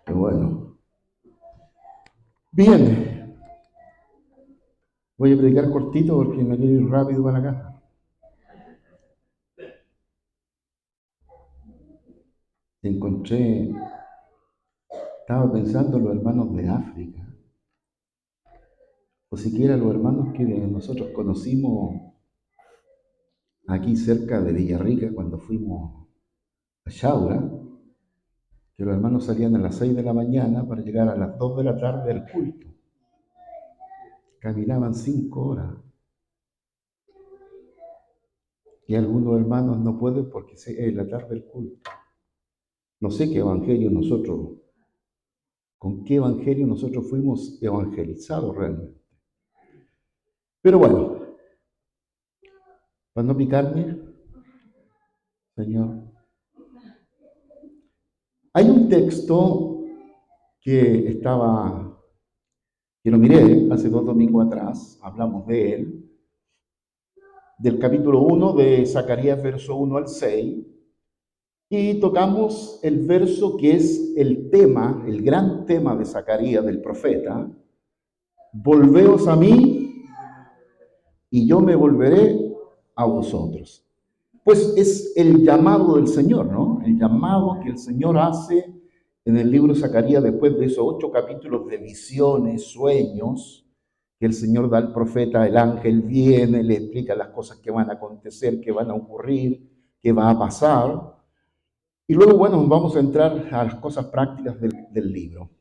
Qué bueno. Bien, voy a predicar cortito porque me quiero ir rápido para la casa. Encontré, estaba pensando en los hermanos de África, o siquiera los hermanos que nosotros conocimos aquí cerca de Villarrica cuando fuimos a Chaura, que los hermanos salían a las 6 de la mañana para llegar a las 2 de la tarde al culto. Caminaban 5 horas. Y algunos hermanos no pueden porque es la tarde del culto. No sé qué evangelio nosotros, con qué evangelio nosotros fuimos evangelizados realmente. Pero bueno, para no picarme, Señor. Hay un texto que lo miré hace 2 domingos atrás, hablamos de él, del capítulo 1 de Zacarías, verso 1 al 6, y tocamos el verso que es el tema, el gran tema de Zacarías, del profeta: volveos a mí y yo me volveré a vosotros. Pues es el llamado del Señor, ¿no? El llamado que el Señor hace en el libro de Zacarías después de esos 8 capítulos de visiones, sueños, que el Señor da al profeta. El ángel viene, le explica las cosas que van a acontecer, que van a ocurrir, que va a pasar. Y luego, bueno, vamos a entrar a las cosas prácticas del libro.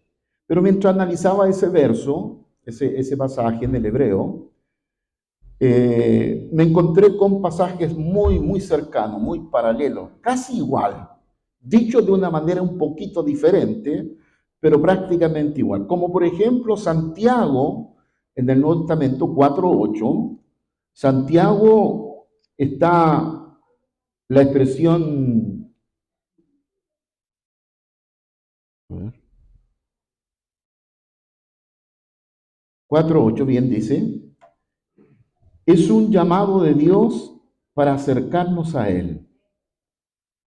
Pero mientras analizaba ese verso, ese pasaje en el hebreo, me encontré con pasajes muy cercanos, muy paralelos, casi igual, dicho de una manera un poquito diferente, pero prácticamente igual. Como por ejemplo Santiago, en el Nuevo Testamento 4:8, Santiago está la expresión, 4:8 bien dice, es un llamado de Dios para acercarnos a Él.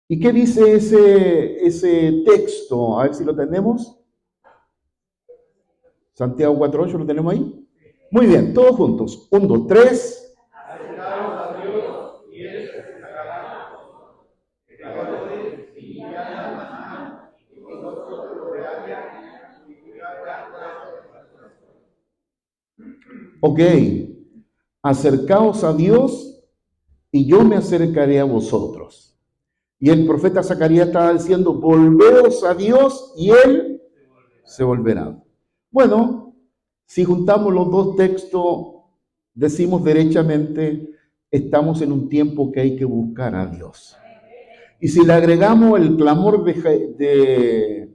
¿Y qué dice ese texto? A ver si lo tenemos. Santiago 4:8, ¿lo tenemos ahí? Muy bien, todos juntos. 1, 2, 3. Acercaos a Dios y Él se acercará a vosotros. Pecadores, y ya la mano, y vosotros lo veáis y ok, acercaos a Dios y yo me acercaré a vosotros. Y el profeta Zacarías estaba diciendo, volveos a Dios y Él se volverá. Bueno, si juntamos los dos textos, decimos derechamente, estamos en un tiempo que hay que buscar a Dios. Y si le agregamos el clamor de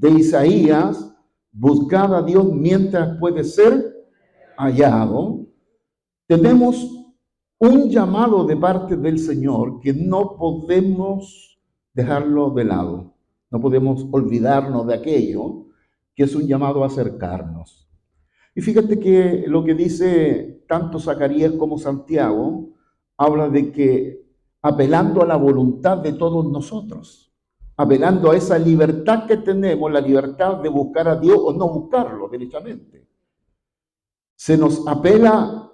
Isaías, buscad a Dios mientras puede ser hallado, tenemos un llamado de parte del Señor que no podemos dejarlo de lado. No podemos olvidarnos de aquello, que es un llamado a acercarnos. Y fíjate que lo que dice tanto Zacarías como Santiago habla de que apelando a la voluntad de todos nosotros, apelando a esa libertad que tenemos, la libertad de buscar a Dios o no buscarlo derechamente. Se nos apela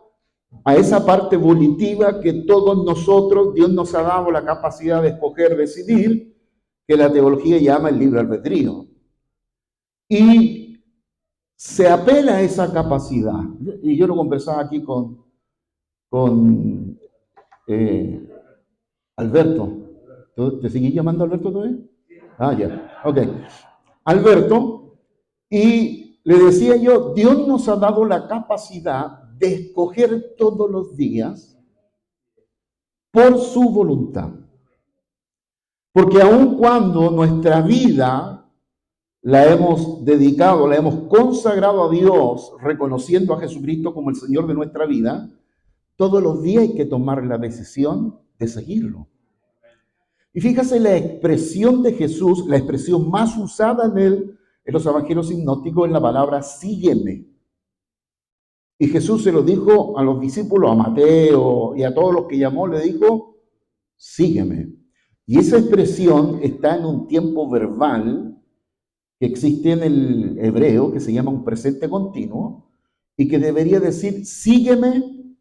a esa parte volitiva que todos nosotros, Dios nos ha dado la capacidad de escoger, decidir, que la teología llama el libre albedrío. Y se apela a esa capacidad. Y yo lo conversaba aquí con Alberto. ¿Te seguís llamando Alberto todavía? Ah, ya. Ok. Alberto, y le decía yo, Dios nos ha dado la capacidad de escoger todos los días por su voluntad. Porque aun cuando nuestra vida la hemos dedicado, la hemos consagrado a Dios, reconociendo a Jesucristo como el Señor de nuestra vida, todos los días hay que tomar la decisión de seguirlo. Y fíjase la expresión de Jesús, la expresión más usada en los evangelios sinópticos, es la palabra sígueme. Y Jesús se lo dijo a los discípulos, a Mateo y a todos los que llamó, le dijo, sígueme. Y esa expresión está en un tiempo verbal que existe en el hebreo, que se llama un presente continuo, y que debería decir, sígueme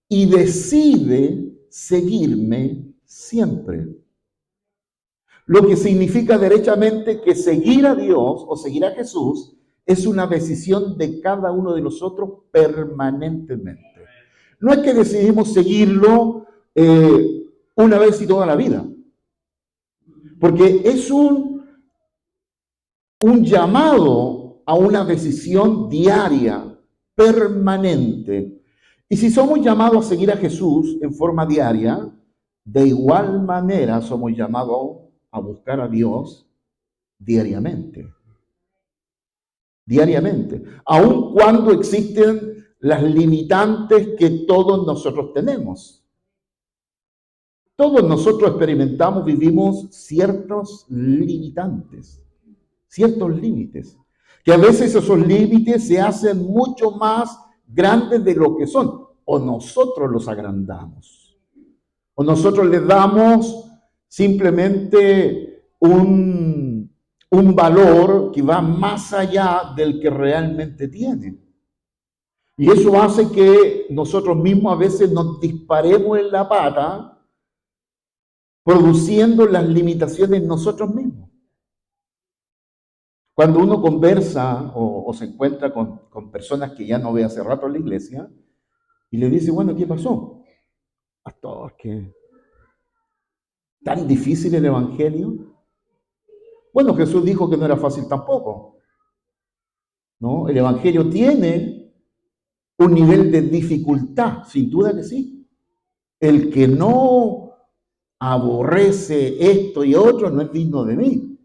y decide seguirme siempre. Lo que significa derechamente que seguir a Dios o seguir a Jesús es una decisión de cada uno de nosotros permanentemente. No es que decidimos seguirlo una vez y toda la vida, porque es un llamado a una decisión diaria, permanente. Y si somos llamados a seguir a Jesús en forma diaria, de igual manera somos llamados a buscar a Dios diariamente. Diariamente. Aun cuando existen las limitantes que todos nosotros tenemos. Todos nosotros experimentamos, vivimos ciertos limitantes, ciertos límites, que a veces esos límites se hacen mucho más grandes de lo que son, o nosotros los agrandamos, o nosotros les damos simplemente un valor que va más allá del que realmente tienen. Y eso hace que nosotros mismos a veces nos disparemos en la pata, produciendo las limitaciones nosotros mismos. Cuando uno conversa o se encuentra con personas que ya no ve hace rato en la iglesia, y le dice, bueno, ¿qué pasó? Pastor, que tan difícil el evangelio. Bueno, Jesús dijo que no era fácil tampoco, ¿no? El evangelio tiene un nivel de dificultad, sin duda que sí. El que no aborrece esto y otro no es digno de mí,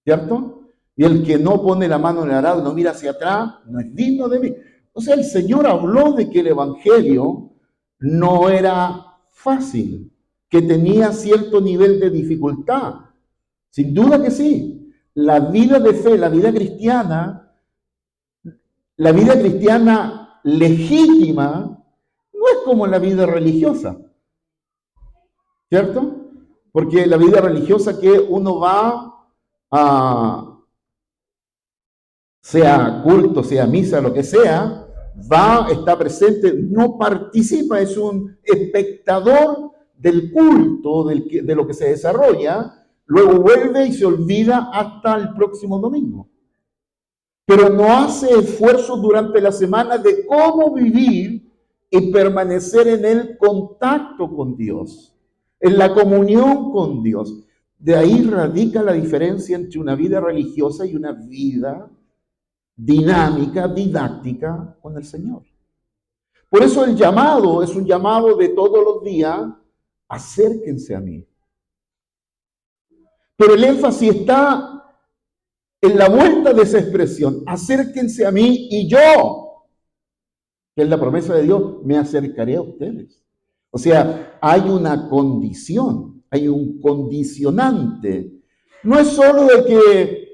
¿cierto? Y el que no pone la mano en el arado y no mira hacia atrás no es digno de mí. O sea, el Señor habló de que el evangelio no era fácil, que tenía cierto nivel de dificultad. Sin duda que sí. La vida de fe, la vida cristiana legítima, no es como la vida religiosa, ¿cierto? Porque la vida religiosa que uno va a, sea culto, sea misa, lo que sea, va, está presente, no participa, es un espectador del culto, de lo que se desarrolla, luego vuelve y se olvida hasta el próximo domingo. Pero no hace esfuerzos durante la semana de cómo vivir y permanecer en el contacto con Dios, en la comunión con Dios. De ahí radica la diferencia entre una vida religiosa y una vida dinámica, didáctica con el Señor. Por eso el llamado es un llamado de todos los días, acérquense a mí. Pero el énfasis está en la vuelta de esa expresión, acérquense a mí y yo, que es la promesa de Dios, me acercaré a ustedes. O sea, hay una condición, hay un condicionante. No es solo de que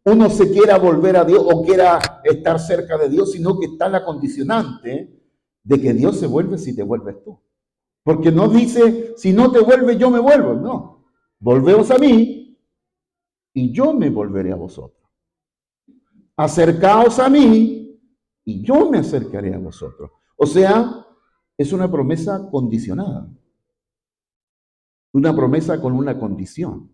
uno se quiera volver a Dios o quiera estar cerca de Dios, sino que está la condicionante de que Dios se vuelve si te vuelves tú. Porque no dice, si no te vuelves, yo me vuelvo. No, volveos a mí y yo me volveré a vosotros. Acercaos a mí y yo me acercaré a vosotros. O sea, es una promesa condicionada. Una promesa con una condición.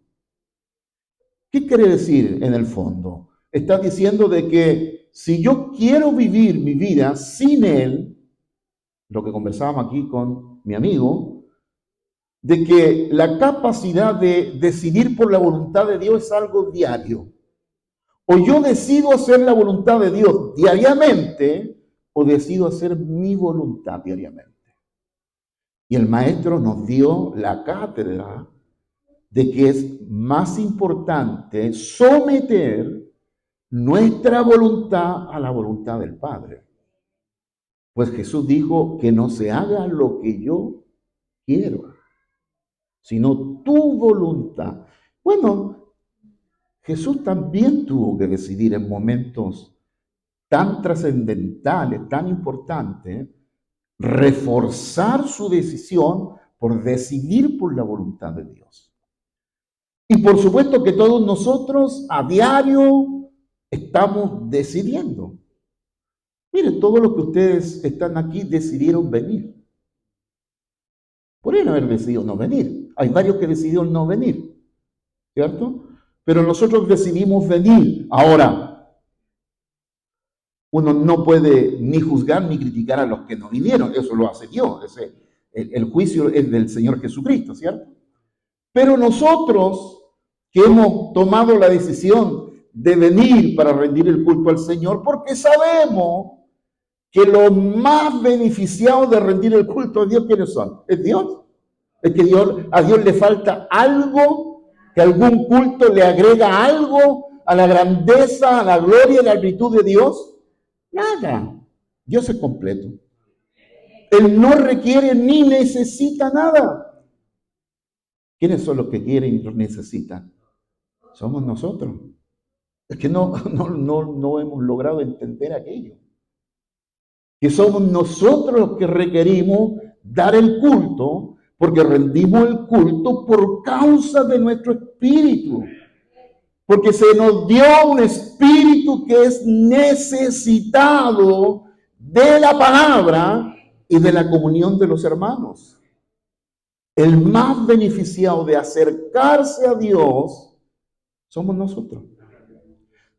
¿Qué quiere decir en el fondo? Está diciendo de que si yo quiero vivir mi vida sin Él, lo que conversábamos aquí con mi amigo, de que la capacidad de decidir por la voluntad de Dios es algo diario. O yo decido hacer la voluntad de Dios diariamente, o decido hacer mi voluntad diariamente. Y el maestro nos dio la cátedra de que es más importante someter nuestra voluntad a la voluntad del Padre. Pues Jesús dijo que no se haga lo que yo quiero, sino tu voluntad. Bueno, Jesús también tuvo que decidir en momentos tan trascendentales, tan importantes, reforzar su decisión por decidir por la voluntad de Dios. Y por supuesto que todos nosotros a diario estamos decidiendo. Miren, todos los que ustedes están aquí decidieron venir. Podrían haber decidido no venir. Hay varios que decidieron no venir, ¿cierto? Pero nosotros decidimos venir. Ahora, uno no puede ni juzgar ni criticar a los que no vinieron. Eso lo hace Dios. El juicio es del Señor Jesucristo, ¿cierto? Pero nosotros que hemos tomado la decisión de venir para rendir el culto al Señor, porque sabemos que los más beneficiados de rendir el culto a Dios, ¿quiénes son? Es Dios. Es que a Dios le falta algo, que algún culto le agrega algo a la grandeza, a la gloria y la virtud de Dios. Nada. Dios es completo. Él no requiere ni necesita nada. ¿Quiénes son los que quieren y los necesitan? Somos nosotros. Es que no hemos logrado entender aquello. Que somos nosotros los que requerimos dar el culto, porque rendimos el culto por causa de nuestro espíritu. Porque se nos dio un espíritu que es necesitado de la palabra y de la comunión de los hermanos. El más beneficiado de acercarse a Dios somos nosotros.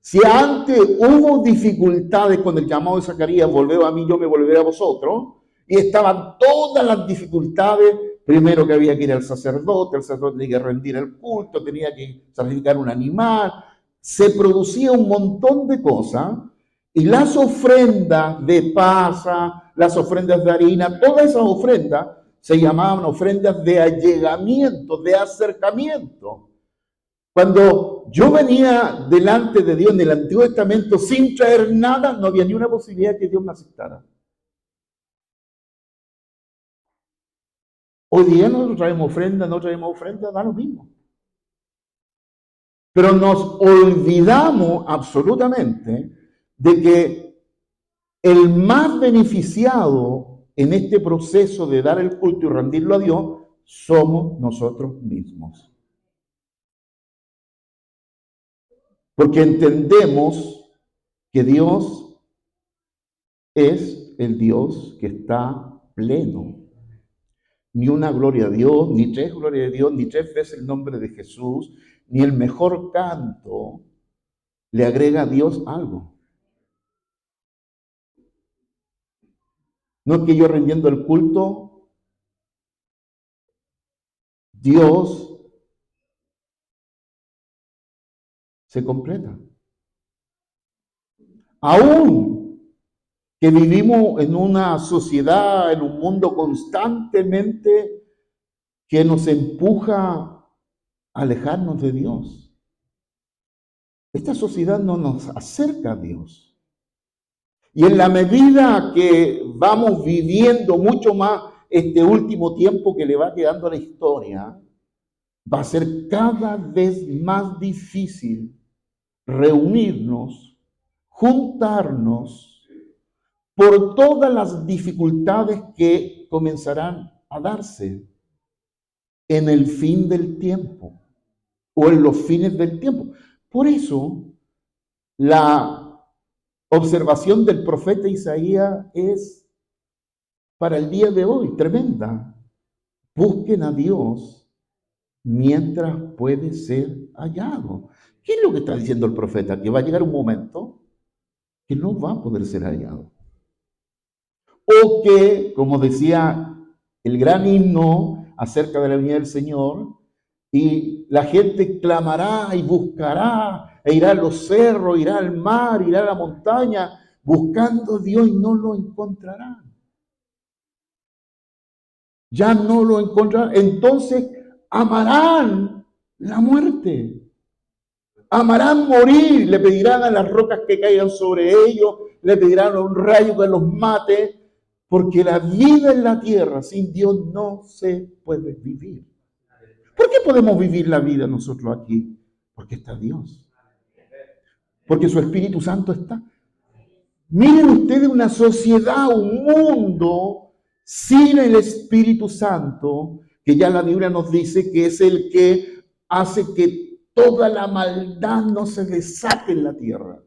Si antes hubo dificultades con el llamado de Zacarías, volved a mí, yo me volveré a vosotros, y estaban todas las dificultades, primero que había que ir al sacerdote, el sacerdote tenía que rendir el culto, tenía que sacrificar un animal, se producía un montón de cosas, y las ofrendas de pasa, las ofrendas de harina, todas esas ofrendas se llamaban ofrendas de allegamiento, de acercamiento. Cuando yo venía delante de Dios en el Antiguo Testamento sin traer nada, no había ni una posibilidad que Dios me aceptara. Hoy día nosotros traemos ofrenda, no traemos ofrenda, da lo mismo. Pero nos olvidamos absolutamente de que el más beneficiado en este proceso de dar el culto y rendirlo a Dios somos nosotros mismos. Porque entendemos que Dios es el Dios que está pleno. Ni una gloria a Dios, ni tres glorias a Dios, ni tres veces el nombre de Jesús, ni el mejor canto le agrega a Dios algo. No es que yo rindiendo el culto, Dios se completa. Aún que vivimos en una sociedad, en un mundo constantemente que nos empuja a alejarnos de Dios. Esta sociedad no nos acerca a Dios. Y en la medida que vamos viviendo mucho más este último tiempo que le va quedando a la historia, va a ser cada vez más difícil reunirnos, juntarnos, por todas las dificultades que comenzarán a darse en el fin del tiempo o en los fines del tiempo. Por eso, la observación del profeta Isaías es para el día de hoy tremenda. Busquen a Dios mientras puede ser hallado. ¿Qué es lo que está diciendo el profeta? Que va a llegar un momento que no va a poder ser hallado. O que, como decía el gran himno acerca de la venida del Señor, y la gente clamará y buscará, e irá a los cerros, irá al mar, irá a la montaña, buscando a Dios y no lo encontrarán. Ya no lo encontrarán. Entonces amarán la muerte. Amarán morir, le pedirán a las rocas que caigan sobre ellos, le pedirán a un rayo que los mate, porque la vida en la tierra sin Dios no se puede vivir. ¿Por qué podemos vivir la vida nosotros aquí? Porque está Dios. Porque su Espíritu Santo está. Miren ustedes una sociedad, un mundo sin el Espíritu Santo, que ya la Biblia nos dice que es el que hace que toda la maldad no se desate en la tierra.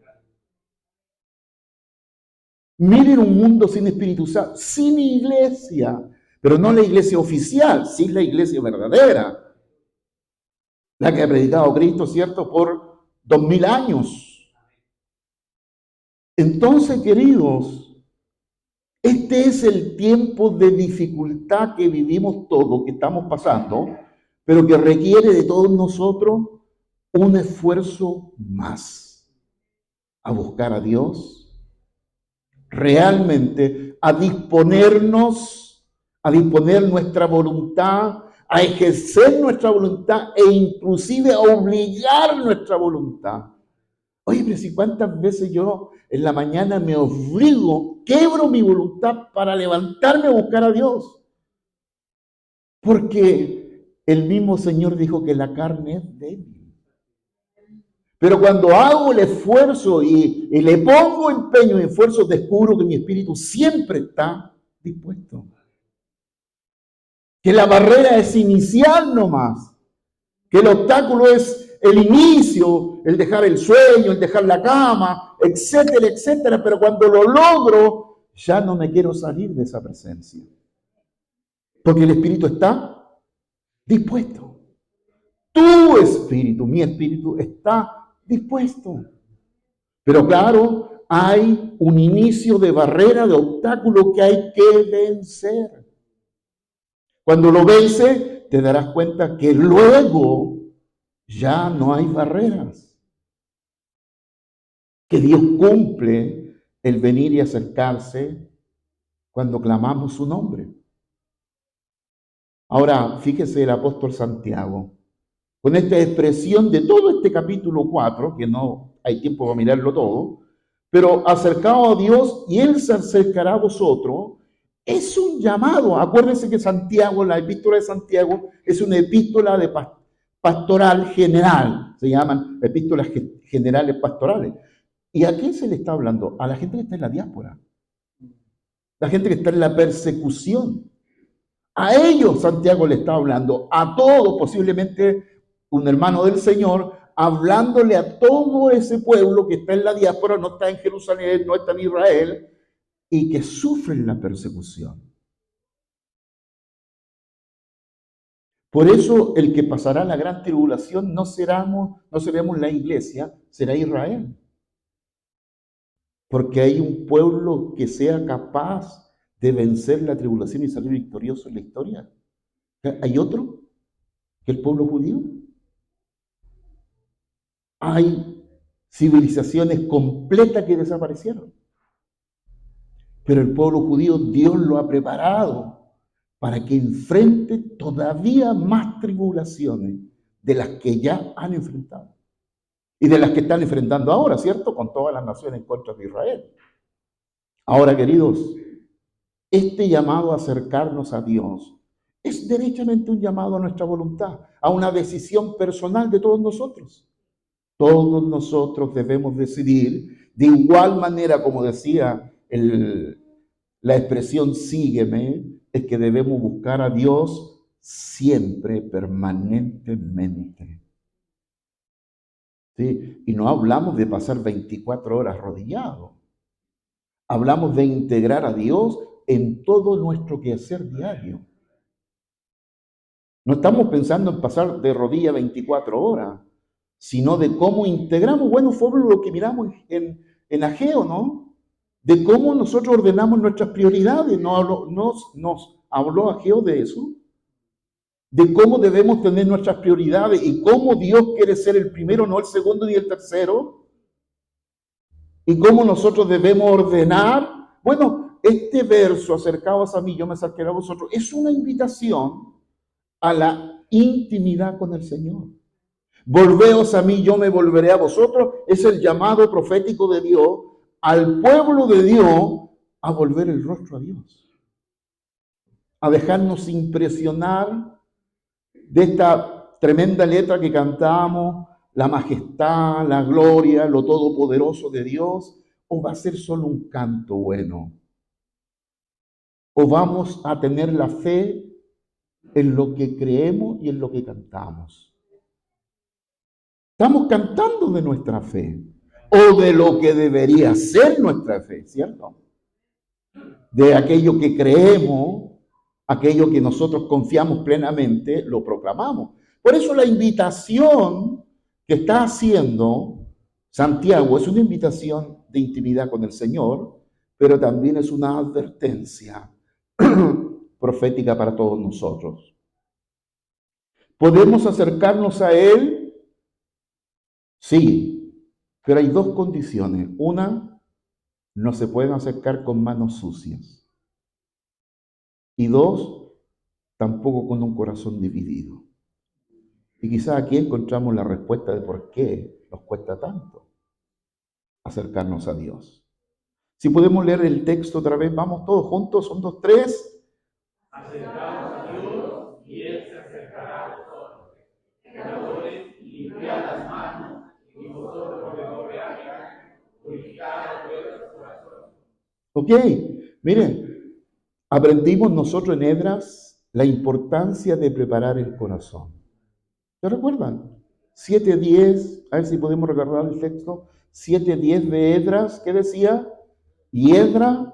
Miren un mundo sin Espíritu Santo, sin iglesia, pero no la iglesia oficial, sí la iglesia verdadera, la que ha predicado Cristo, ¿cierto?, por 2000 años. Entonces, queridos, este es el tiempo de dificultad que vivimos todos, que estamos pasando, pero que requiere de todos nosotros un esfuerzo más a buscar a Dios, realmente a disponer nuestra voluntad, a ejercer nuestra voluntad e inclusive a obligar nuestra voluntad. Oye, pero si cuántas veces yo en la mañana me obligo, quebro mi voluntad para levantarme a buscar a Dios. Porque el mismo Señor dijo que la carne es débil. Pero cuando hago el esfuerzo y le pongo empeño y esfuerzo, descubro que mi espíritu siempre está dispuesto. Que la barrera es inicial nomás. Que el obstáculo es el inicio, el dejar el sueño, el dejar la cama, etcétera, etcétera. Pero cuando lo logro, ya no me quiero salir de esa presencia. Porque el espíritu está dispuesto. Tu espíritu, mi espíritu, está dispuesto. Pero claro, hay un inicio de barrera, de obstáculo que hay que vencer. Cuando lo vence, te darás cuenta que luego ya no hay barreras. Que Dios cumple el venir y acercarse cuando clamamos su nombre. Ahora, fíjese el apóstol Santiago, con esta expresión de todo este capítulo 4, que no hay tiempo para mirarlo todo, pero acercado a Dios y Él se acercará a vosotros, es un llamado. Acuérdense que Santiago, la epístola de Santiago, es una epístola de pastoral general. Se llaman epístolas generales pastorales. ¿Y a quién se le está hablando? A la gente que está en la diáspora. La gente que está en la persecución. A ellos Santiago le está hablando. A todos, posiblemente un hermano del Señor, hablándole a todo ese pueblo que está en la diáspora, no está en Jerusalén, no está en Israel, y que sufren la persecución. Por eso el que pasará la gran tribulación no seremos la iglesia, será Israel. Porque hay un pueblo que sea capaz de vencer la tribulación y salir victorioso en la historia. ¿Hay otro que el pueblo judío? Hay civilizaciones completas que desaparecieron. Pero el pueblo judío, Dios lo ha preparado para que enfrente todavía más tribulaciones de las que ya han enfrentado. Y de las que están enfrentando ahora, ¿cierto? Con todas las naciones en contra de Israel. Ahora, queridos, este llamado a acercarnos a Dios es derechamente un llamado a nuestra voluntad, a una decisión personal de todos nosotros. Todos nosotros debemos decidir, de igual manera como decía la expresión sígueme, es que debemos buscar a Dios siempre, permanentemente. ¿Sí? Y no hablamos de pasar 24 horas arrodillados. Hablamos de integrar a Dios en todo nuestro quehacer diario. No estamos pensando en pasar de rodilla 24 horas, sino de cómo integramos. Bueno, fue lo que miramos en Ageo, ¿no? De cómo nosotros ordenamos nuestras prioridades. Nos habló Ageo de eso. De cómo debemos tener nuestras prioridades y cómo Dios quiere ser el primero, no el segundo ni el tercero. Y cómo nosotros debemos ordenar. Bueno, este verso, acercaos a mí, yo me acercaré a vosotros, es una invitación a la intimidad con el Señor. Volveos a mí, yo me volveré a vosotros. Es el llamado profético de Dios al pueblo de Dios a volver el rostro a Dios. A dejarnos impresionar de esta tremenda letra que cantamos, la majestad, la gloria, lo todopoderoso de Dios, o va a ser solo un canto bueno. O vamos a tener la fe en lo que creemos y en lo que cantamos. Estamos cantando de nuestra fe o de lo que debería ser nuestra fe, ¿cierto? de aquello que creemos, aquello que nosotros confiamos plenamente, lo proclamamos. Por eso la invitación que está haciendo Santiago es una invitación de intimidad con el Señor, pero también es una advertencia profética para todos nosotros. ¿Podemos acercarnos a Él? Sí, pero hay dos condiciones. Una, no se pueden acercar con manos sucias. Y dos, tampoco con un corazón dividido. Y quizás aquí encontramos la respuesta de por qué nos cuesta tanto acercarnos a Dios. Si podemos leer el texto otra vez, vamos todos juntos, son 2, 3. Acercaos a Dios y Él se acercará a vosotros. Pecadores, limpiad las manos y vosotros de doble ánimo, purificad vuestros corazones. Ok, miren, aprendimos nosotros en Esdras la importancia de preparar el corazón. ¿Se recuerdan? 7:10, a ver si podemos recordar el texto. 7:10 de Esdras, ¿qué decía? Y Esdras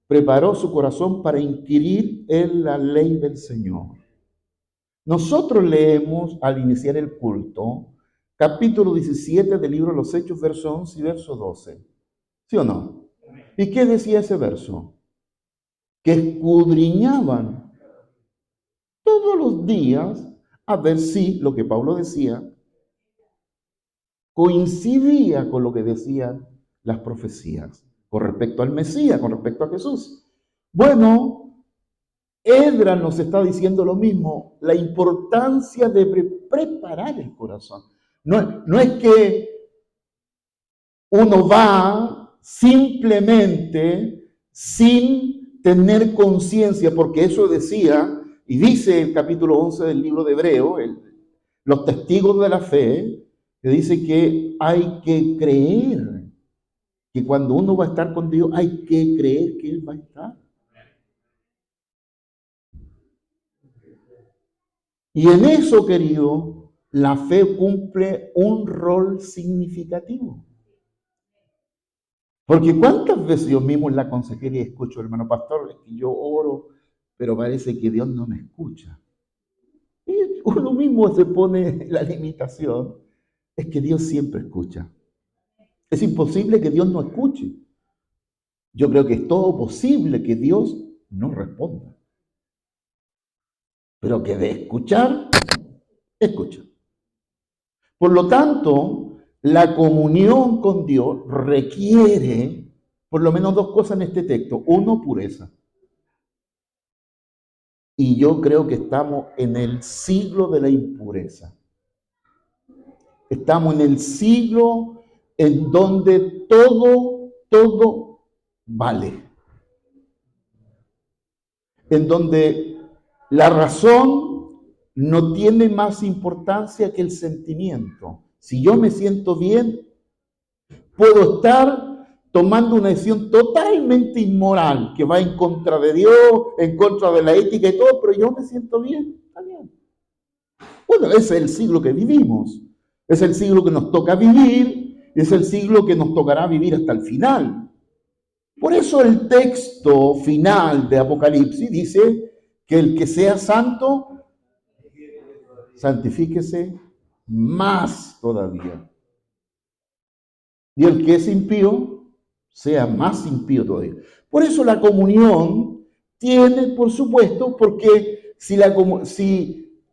preparó su corazón para inquirir en la ley del Señor. Nosotros leemos al iniciar el culto, capítulo 17 del libro de los Hechos, verso 11 y verso 12. ¿Sí o no? ¿Y qué decía ese verso? Que escudriñaban todos los días a ver si lo que Pablo decía coincidía con lo que decían las profecías con respecto al Mesías, con respecto a Jesús. Bueno, Esdras nos está diciendo lo mismo, la importancia de preparar el corazón. No es que uno va simplemente sin tener conciencia, porque eso decía, y dice el capítulo 11 del libro de Hebreo, los testigos de la fe, que dice que hay que creer, que cuando uno va a estar con Dios, hay que creer que Él va a estar. Y en eso, querido, la fe cumple un rol significativo. Porque cuántas veces yo mismo en la consejería escucho, hermano pastor, es que yo oro, pero parece que Dios no me escucha. Y uno mismo se pone la limitación, es que Dios siempre escucha. Es imposible que Dios no escuche. Yo creo que es todo posible que Dios no responda. Pero que de escuchar, escucha. Por lo tanto, la comunión con Dios requiere por lo menos dos cosas en este texto. Uno, pureza. Y yo creo que estamos en el siglo de la impureza. Estamos en el siglo en donde todo vale. En donde la razón no tiene más importancia que el sentimiento. Si yo me siento bien, puedo estar tomando una decisión totalmente inmoral, que va en contra de Dios, en contra de la ética y todo, pero yo me siento bien, está bien. Bueno, ese es el siglo que vivimos, es el siglo que nos toca vivir, es el siglo que nos tocará vivir hasta el final. Por eso el texto final de Apocalipsis dice que el que sea santo, santifíquese más todavía. Y el que es impío, sea más impío todavía. Por eso la comunión tiene, por supuesto, porque si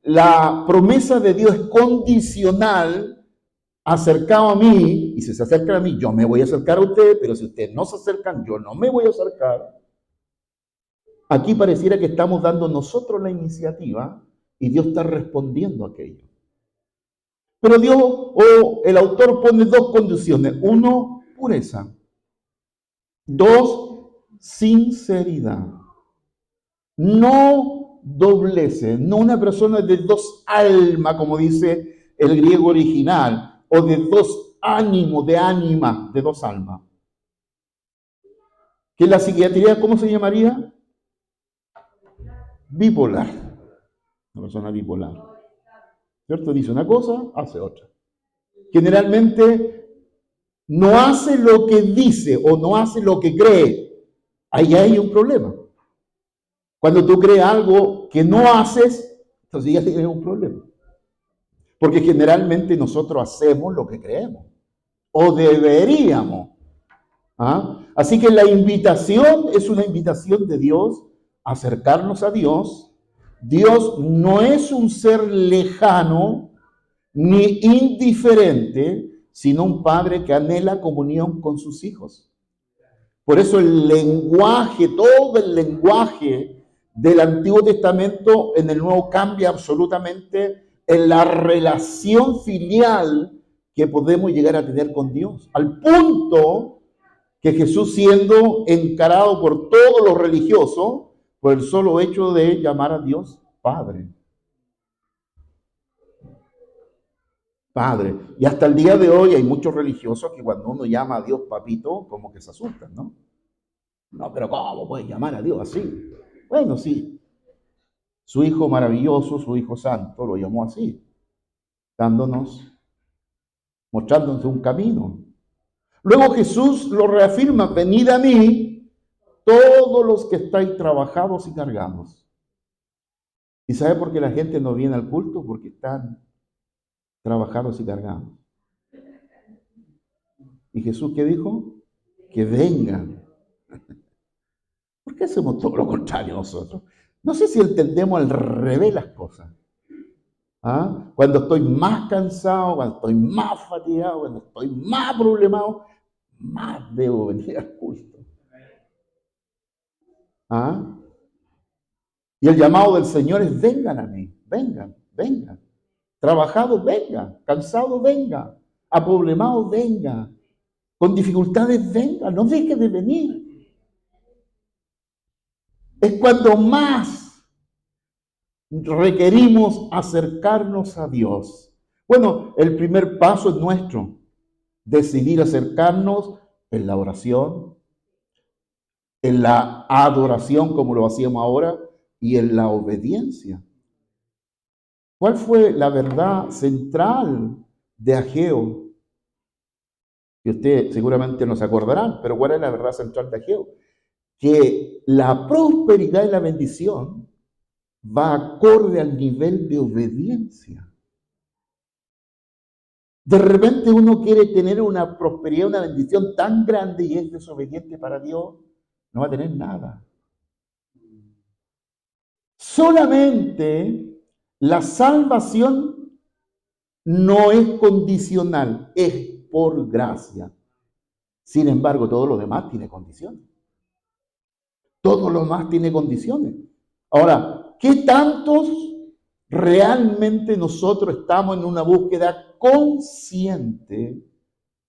la promesa de Dios es condicional, acercado a mí, y si se acercan a mí, yo me voy a acercar a usted, pero si ustedes no se acercan, yo no me voy a acercar. Aquí pareciera que estamos dando nosotros la iniciativa y Dios está respondiendo a aquello. Pero Dios o el autor pone dos condiciones. Uno, pureza. Dos, sinceridad. No doblece, no una persona de dos almas, como dice el griego original, o de dos ánimos, de ánima, de dos almas. Que la psiquiatría, ¿cómo se llamaría? Bipolar. Una persona bipolar. ¿Cierto? Dice una cosa, hace otra. Generalmente no hace lo que dice o no hace lo que cree, ahí hay un problema. Cuando tú crees algo que no haces, entonces ya tienes un problema. Porque generalmente nosotros hacemos lo que creemos, o deberíamos. ¿Ah? Así que la invitación es una invitación de Dios a acercarnos a Dios. Dios no es un ser lejano ni indiferente, sino un padre que anhela comunión con sus hijos. Por eso el lenguaje, todo el lenguaje del Antiguo Testamento en el Nuevo cambia absolutamente en la relación filial que podemos llegar a tener con Dios. Al punto que Jesús, siendo encarado por todos los religiosos, por el solo hecho de llamar a Dios Padre. Padre. Y hasta el día de hoy hay muchos religiosos que cuando uno llama a Dios papito, como que se asustan, ¿no? No, pero ¿cómo puedes llamar a Dios así? Bueno, sí. Su Hijo maravilloso, su Hijo santo, lo llamó así, dándonos, mostrándonos un camino. Luego Jesús lo reafirma, venid a mí, todos los que estáis trabajados y cargados. ¿Y sabe por qué la gente no viene al culto? Porque están trabajados y cargados. ¿Y Jesús qué dijo? Que vengan. ¿Por qué hacemos todo lo contrario nosotros? No sé si entendemos al revés las cosas. ¿Ah? Cuando estoy más cansado, cuando estoy más fatigado, cuando estoy más problemado, más debo venir al culto. ¿Ah? Y el llamado del Señor es vengan a mí, vengan, vengan. Trabajados, venga. Cansados, venga. Aproblemados, venga. Con dificultades, venga. No deje de venir. Es cuando más requerimos acercarnos a Dios. Bueno, el primer paso es nuestro. Decidir acercarnos en la oración, en la adoración como lo hacíamos ahora y en la obediencia. ¿Cuál fue la verdad central de Ageo? Que ustedes seguramente no se acordarán, pero ¿cuál es la verdad central de Ageo? Que la prosperidad y la bendición va acorde al nivel de obediencia. De repente uno quiere tener una prosperidad, una bendición tan grande y es desobediente para Dios, no va a tener nada. Solamente la salvación no es condicional, es por gracia. Sin embargo, todo lo demás tiene condiciones. Todo lo demás tiene condiciones. Ahora, ¿qué tantos realmente nosotros estamos en una búsqueda consciente,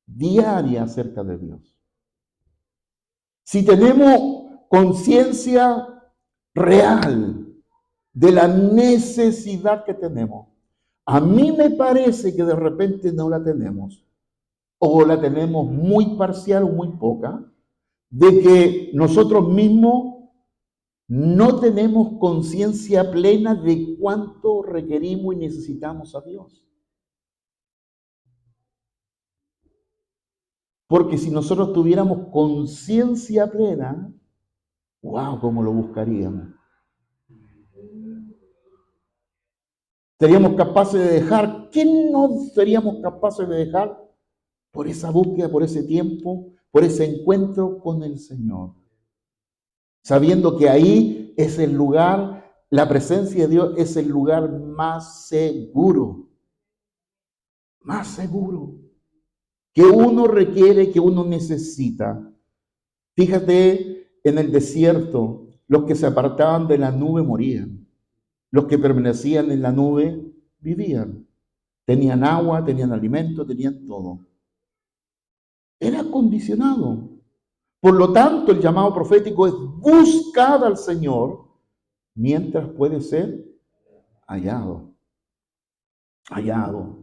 diaria acerca de Dios? Si tenemos conciencia real de la necesidad que tenemos, a mí me parece que de repente no la tenemos, o la tenemos muy parcial o muy poca, de que nosotros mismos no tenemos conciencia plena de cuánto requerimos y necesitamos a Dios. Porque si nosotros tuviéramos conciencia plena, wow, ¿cómo lo buscaríamos? ¿Seríamos capaces de dejar? ¿Qué no seríamos capaces de dejar por esa búsqueda, por ese tiempo, por ese encuentro con el Señor? Sabiendo que ahí es el lugar, la presencia de Dios es el lugar más seguro. Más seguro. Que uno requiere, que uno necesita. Fíjate, en el desierto, los que se apartaban de la nube morían. Los que permanecían en la nube vivían. Tenían agua, tenían alimento, tenían todo. Era condicionado. Por lo tanto, el llamado profético es buscar al Señor mientras puede ser hallado. Hallado.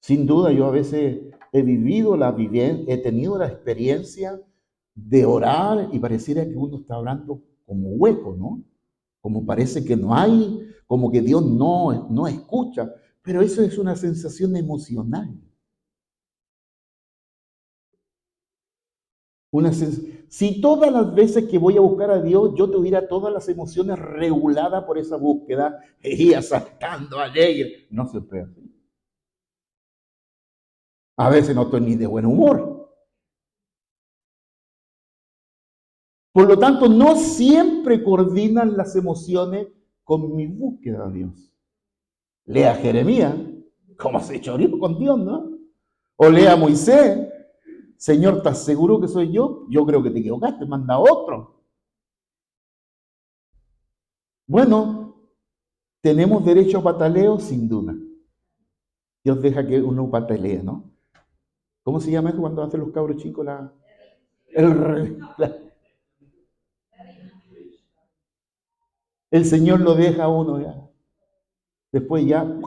Sin duda, yo a veces he he tenido la experiencia de orar y pareciera que uno está hablando como hueco, ¿no? Como parece que no hay, como que Dios no escucha, pero eso es una sensación emocional. Si todas las veces que voy a buscar a Dios, yo tuviera todas las emociones reguladas por esa búsqueda, iría saltando alegre, no se puede así. A veces no estoy ni de buen humor. Por lo tanto, no siempre coordinan las emociones con mi búsqueda a Dios. Lea Jeremías, cómo se choreó con Dios, ¿no? O lea Moisés, Señor, ¿estás seguro que soy yo? Yo creo que te equivocaste, manda otro. Bueno, tenemos derecho a pataleo, sin duda. Dios deja que uno patalee, ¿no? ¿Cómo se llama eso cuando hacen los cabros chicos? El Señor lo deja a uno ya. Después ya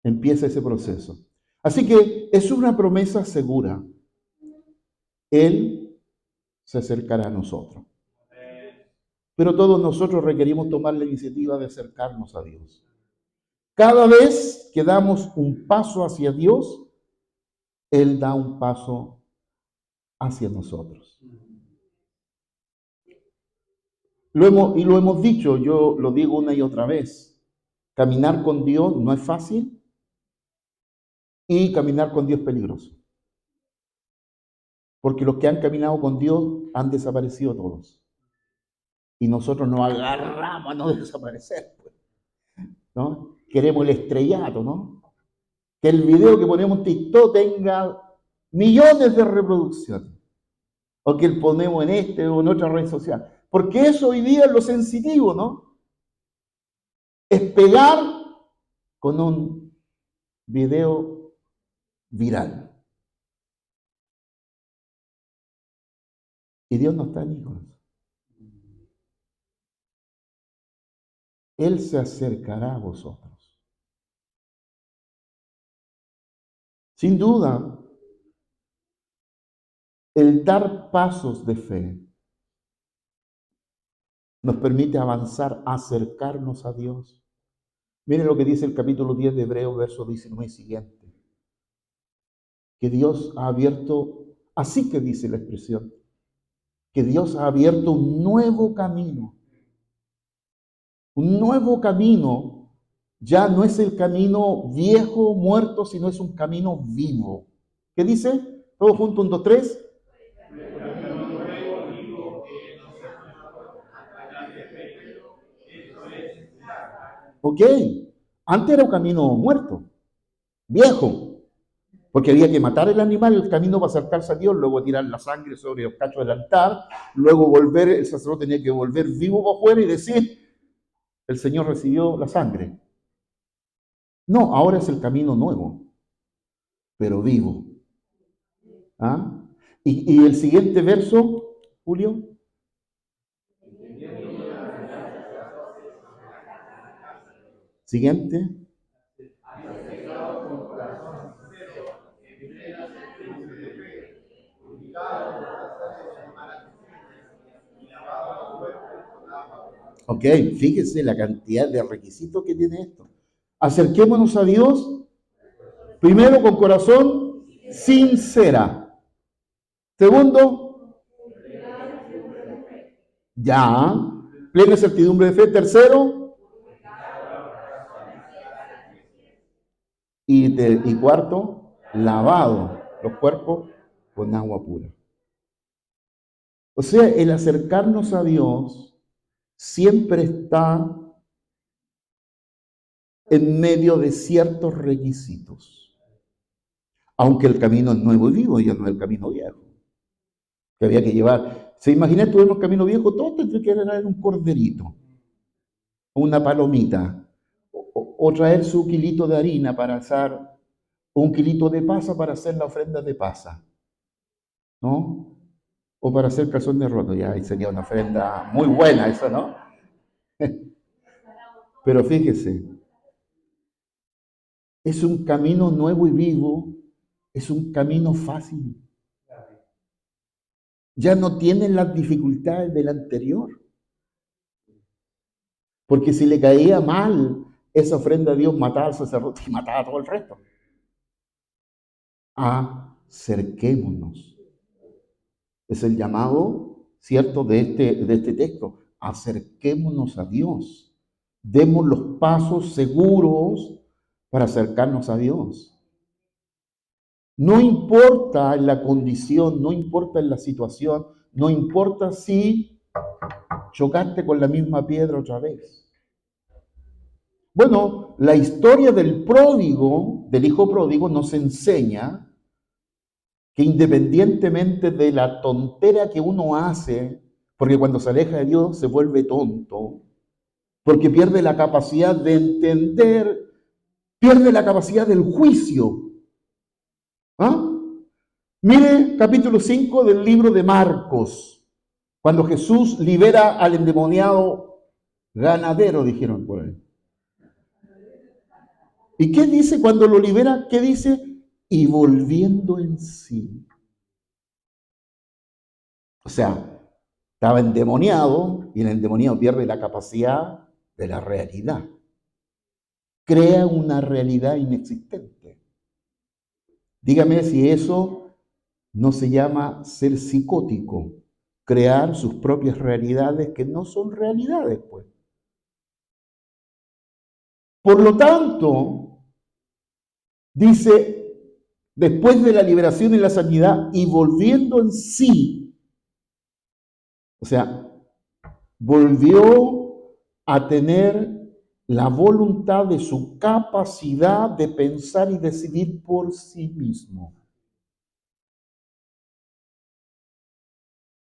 empieza ese proceso. Así que es una promesa segura. Él se acercará a nosotros. Pero todos nosotros requerimos tomar la iniciativa de acercarnos a Dios. Cada vez que damos un paso hacia Dios, Él da un paso hacia nosotros. Lo hemos dicho, yo lo digo una y otra vez. Caminar con Dios no es fácil y caminar con Dios es peligroso. Porque los que han caminado con Dios han desaparecido todos. Y nosotros nos agarramos a no desaparecer, pues, ¿no? Queremos el estrellato, ¿no? Que el video que ponemos en TikTok tenga millones de reproducciones. O que el ponemos en este o en otra red social. Porque eso hoy día es lo sensitivo, ¿no? Es pegar con un video viral. Y Dios no está ni con eso. Él se acercará a vosotros. Sin duda, el dar pasos de fe nos permite avanzar, acercarnos a Dios. Miren lo que dice el capítulo 10 de Hebreos, verso 19 y siguiente. Que Dios ha abierto, así que dice la expresión, que Dios ha abierto un nuevo camino. Un nuevo camino ya no es el camino viejo, muerto, sino es un camino vivo. ¿Qué dice? Todos juntos, 1, 2, 3. Ok, antes era un camino muerto, viejo, porque había que matar el animal, el camino para acercarse a Dios, luego tirar la sangre sobre el cacho del altar, luego volver, el sacerdote tenía que volver vivo para afuera y decir, el Señor recibió la sangre. No, ahora es el camino nuevo, pero vivo. ¿Ah? Y el siguiente verso, Julio. Siguiente. Ok, fíjese la cantidad de requisitos que tiene esto. Acerquémonos a Dios, primero con corazón sincera. Segundo, ya, plena certidumbre de fe. Tercero, y cuarto, lavado los cuerpos con agua pura. O sea, el acercarnos a Dios siempre está en medio de ciertos requisitos. Aunque el camino es nuevo y vivo, ya no es el camino viejo. Que había que llevar. ¿Se imagina tú en un camino viejo? Todo tendría que traer un corderito, una palomita, o traer su kilito de harina para hacer, o un kilito de pasa para hacer la ofrenda de pasa, ¿no? O para hacer calzón de roto, ya ahí sería una ofrenda muy buena eso, ¿no? Pero fíjese, es un camino nuevo y vivo, es un camino fácil. Ya no tienen las dificultades del anterior. Porque si le caía mal esa ofrenda a Dios, mataba al sacerdote y mataba a todo el resto. Acerquémonos. Es el llamado, ¿cierto?, de este texto. Acerquémonos a Dios. Demos los pasos seguros para acercarnos a Dios. No importa la condición, no importa la situación, no importa si chocaste con la misma piedra otra vez. Bueno, la historia del pródigo, del hijo pródigo, nos enseña que independientemente de la tontera que uno hace, porque cuando se aleja de Dios se vuelve tonto, porque pierde la capacidad de entender, pierde la capacidad del juicio. ¿Ah? Mire capítulo 5 del libro de Marcos, cuando Jesús libera al endemoniado ganadero, dijeron por ahí. ¿Y qué dice cuando lo libera? ¿Qué dice? Y volviendo en sí. O sea, estaba endemoniado y el endemoniado pierde la capacidad de la realidad. Crea una realidad inexistente. Dígame si eso no se llama ser psicótico, crear sus propias realidades que no son realidades, pues. Por lo tanto, dice, después de la liberación y la sanidad y volviendo en sí, o sea, volvió a tener la voluntad de su capacidad de pensar y decidir por sí mismo.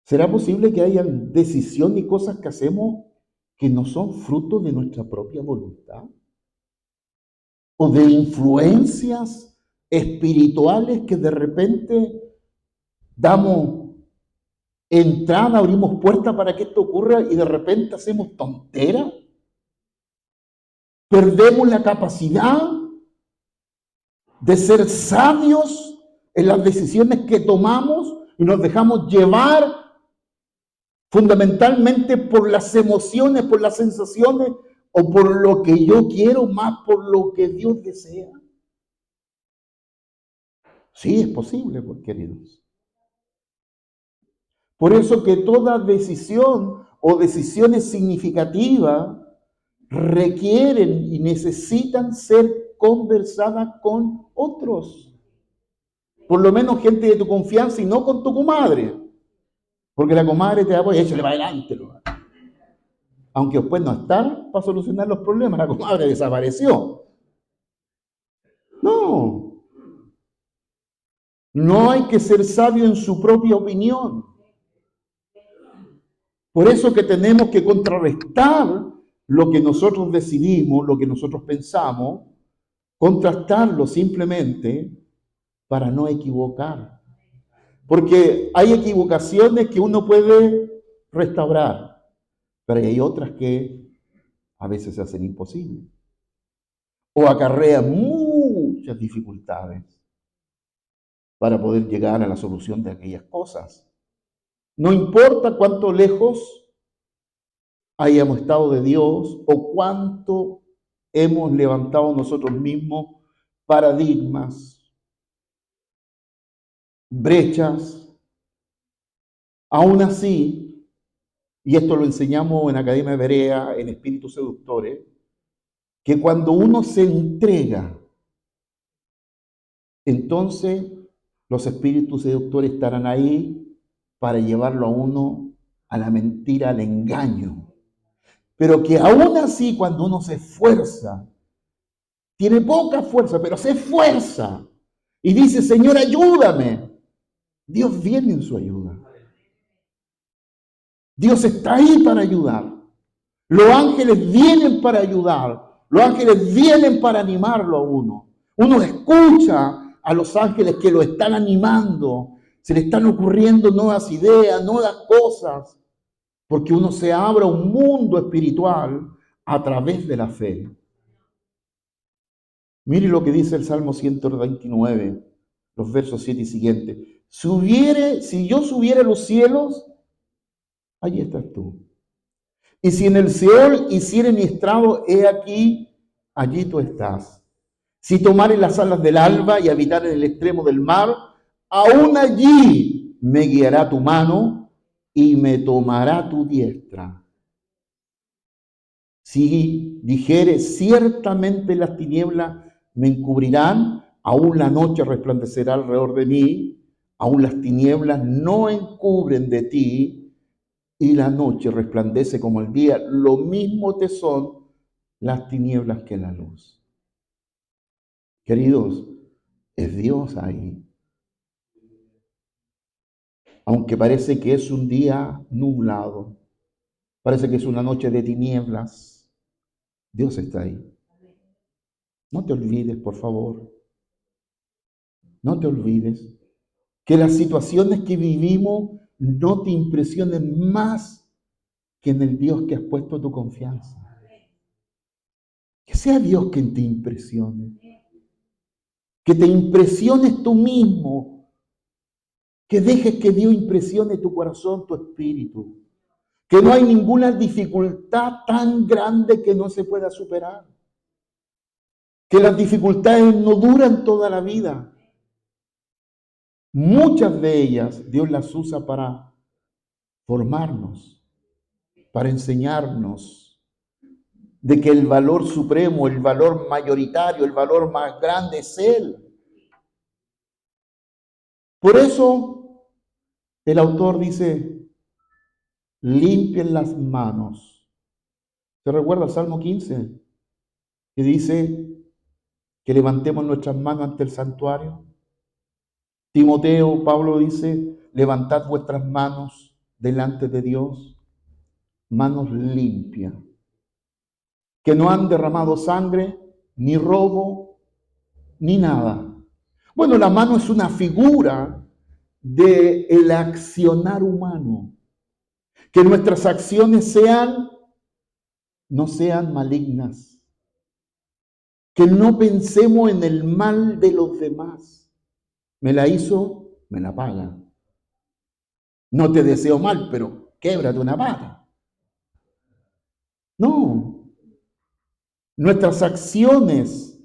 ¿Será posible que haya decisiones y cosas que hacemos que no son fruto de nuestra propia voluntad? ¿O de influencias espirituales que de repente damos entrada, abrimos puerta para que esto ocurra y de repente hacemos tonteras? Perdemos la capacidad de ser sabios en las decisiones que tomamos y nos dejamos llevar fundamentalmente por las emociones, por las sensaciones o por lo que yo quiero más por lo que Dios desea. Sí, es posible, pues, queridos. Por eso que toda decisión o decisiones significativas requieren y necesitan ser conversadas con otros. Por lo menos gente de tu confianza y no con tu comadre. Porque la comadre te apoya, échale para adelante. ¿No? Aunque después no estar para solucionar los problemas, la comadre desapareció. No. No hay que ser sabio en su propia opinión. Por eso que tenemos que contrarrestar lo que nosotros decidimos, lo que nosotros pensamos, contrastarlo simplemente para no equivocar. Porque hay equivocaciones que uno puede restaurar, pero hay otras que a veces se hacen imposibles o acarrean muchas dificultades para poder llegar a la solución de aquellas cosas. No importa cuánto lejos hayamos estado de Dios o cuánto hemos levantado nosotros mismos paradigmas, brechas, aún así, y esto lo enseñamos en Academia Berea, en Espíritus Seductores, que cuando uno se entrega, entonces los espíritus seductores estarán ahí para llevarlo a uno a la mentira, al engaño. Pero que aún así, cuando uno se esfuerza, tiene poca fuerza, pero se esfuerza y dice, Señor, ayúdame. Dios viene en su ayuda. Dios está ahí para ayudar. Los ángeles vienen para ayudar. Los ángeles vienen para animarlo a uno. Uno escucha a los ángeles que lo están animando. Se le están ocurriendo nuevas ideas, nuevas cosas. Porque uno se abre a un mundo espiritual a través de la fe. Mire lo que dice el Salmo 129, los versos 7 y siguientes. Si yo subiera a los cielos, allí estás tú. Y si en el Seol hiciere mi estrado, he aquí, allí tú estás. Si tomare las alas del alba y habitar en el extremo del mar, aún allí me guiará tu mano y me tomará tu diestra. Si dijere, ciertamente las tinieblas me encubrirán, aún la noche resplandecerá alrededor de mí, aún las tinieblas no encubren de ti, y la noche resplandece como el día. Lo mismo te son las tinieblas que la luz. Queridos, es Dios ahí. Aunque parece que es un día nublado, parece que es una noche de tinieblas, Dios está ahí. No te olvides, por favor. No te olvides que las situaciones que vivimos no te impresionen más que en el Dios que has puesto tu confianza. Que sea Dios quien te impresione. Que te impresiones tú mismo. Que dejes que Dios impresione tu corazón, tu espíritu. Que no hay ninguna dificultad tan grande que no se pueda superar. Que las dificultades no duran toda la vida. Muchas de ellas Dios las usa para formarnos, para enseñarnos de que el valor supremo, el valor mayoritario, el valor más grande es Él. Por eso el autor dice, limpien las manos. ¿Se recuerda el Salmo 15? Que dice que levantemos nuestras manos ante el santuario. Timoteo, Pablo dice, levantad vuestras manos delante de Dios, manos limpias, que no han derramado sangre, ni robo, ni nada. Bueno, la mano es una figura del accionar humano. Que nuestras acciones no sean malignas. Que no pensemos en el mal de los demás. Me la hizo, me la paga. No te deseo mal, pero québrate una pata. No. Nuestras acciones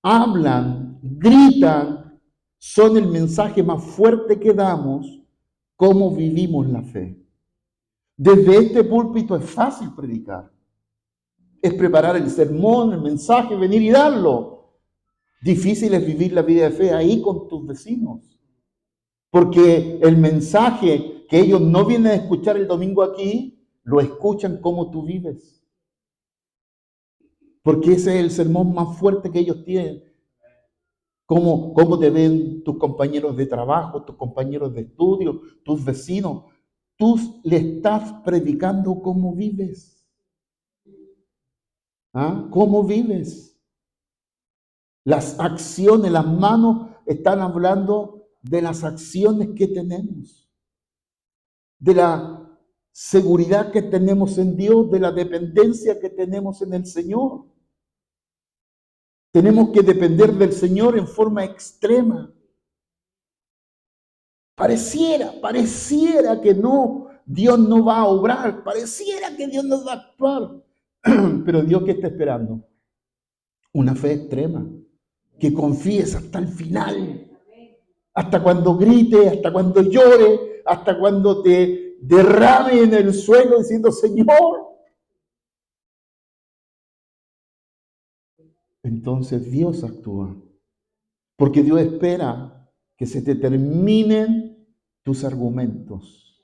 hablan, gritan, son el mensaje más fuerte que damos, cómo vivimos la fe. Desde este púlpito es fácil predicar. Es preparar el sermón, el mensaje, venir y darlo. Difícil es vivir la vida de fe ahí con tus vecinos. Porque el mensaje que ellos no vienen a escuchar el domingo aquí, lo escuchan como tú vives. Porque ese es el sermón más fuerte que ellos tienen. Cómo te ven tus compañeros de trabajo, tus compañeros de estudio, tus vecinos. Tú le estás predicando cómo vives. ¿Ah? ¿Cómo vives? Las acciones, las manos están hablando de las acciones que tenemos, de la seguridad que tenemos en Dios, de la dependencia que tenemos en el Señor. Tenemos que depender del Señor en forma extrema. Pareciera que no, Dios no va a obrar, pareciera que Dios no va a actuar. Pero Dios, ¿qué está esperando? Una fe extrema, que confíes hasta el final, hasta cuando grite, hasta cuando llore, hasta cuando te derrame en el suelo diciendo, Señor. Entonces Dios actúa, porque Dios espera que se te terminen tus argumentos,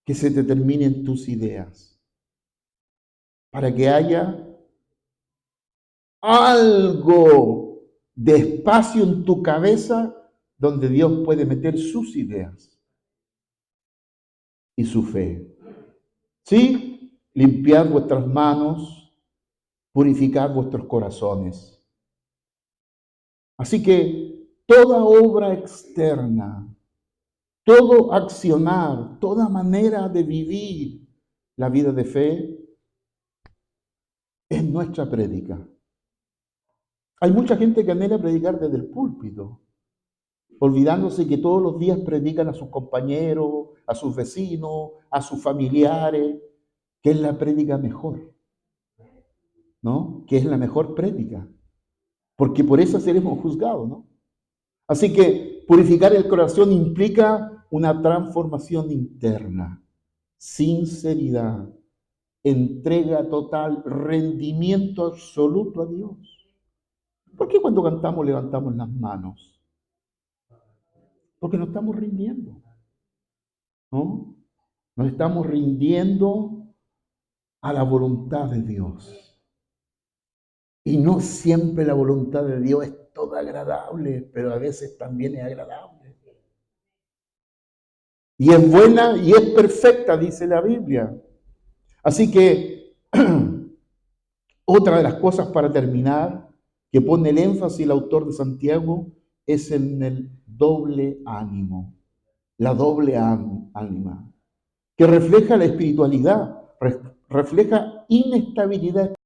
que se te terminen tus ideas, para que haya algo de espacio en tu cabeza donde Dios puede meter sus ideas y su fe. ¿Sí? Limpiad vuestras manos, purificad vuestros corazones. Así que toda obra externa, todo accionar, toda manera de vivir la vida de fe es nuestra prédica. Hay mucha gente que anhela predicar desde el púlpito, olvidándose que todos los días predican a sus compañeros, a sus vecinos, a sus familiares, que es la prédica mejor, ¿no? Que es la mejor prédica, porque por eso seremos juzgados, ¿no? Así que Purificar el corazón implica una transformación interna, sinceridad, entrega total, rendimiento absoluto a Dios. ¿Por qué cuando cantamos levantamos las manos? Porque nos estamos rindiendo, ¿no? Nos estamos rindiendo a la voluntad de Dios. Y no siempre la voluntad de Dios es toda agradable, pero a veces también es agradable. Y es buena y es perfecta, dice la Biblia. Así que otra de las cosas para terminar que pone el énfasis el autor de Santiago es en el doble ánimo, la doble ánima, que refleja la espiritualidad, refleja inestabilidad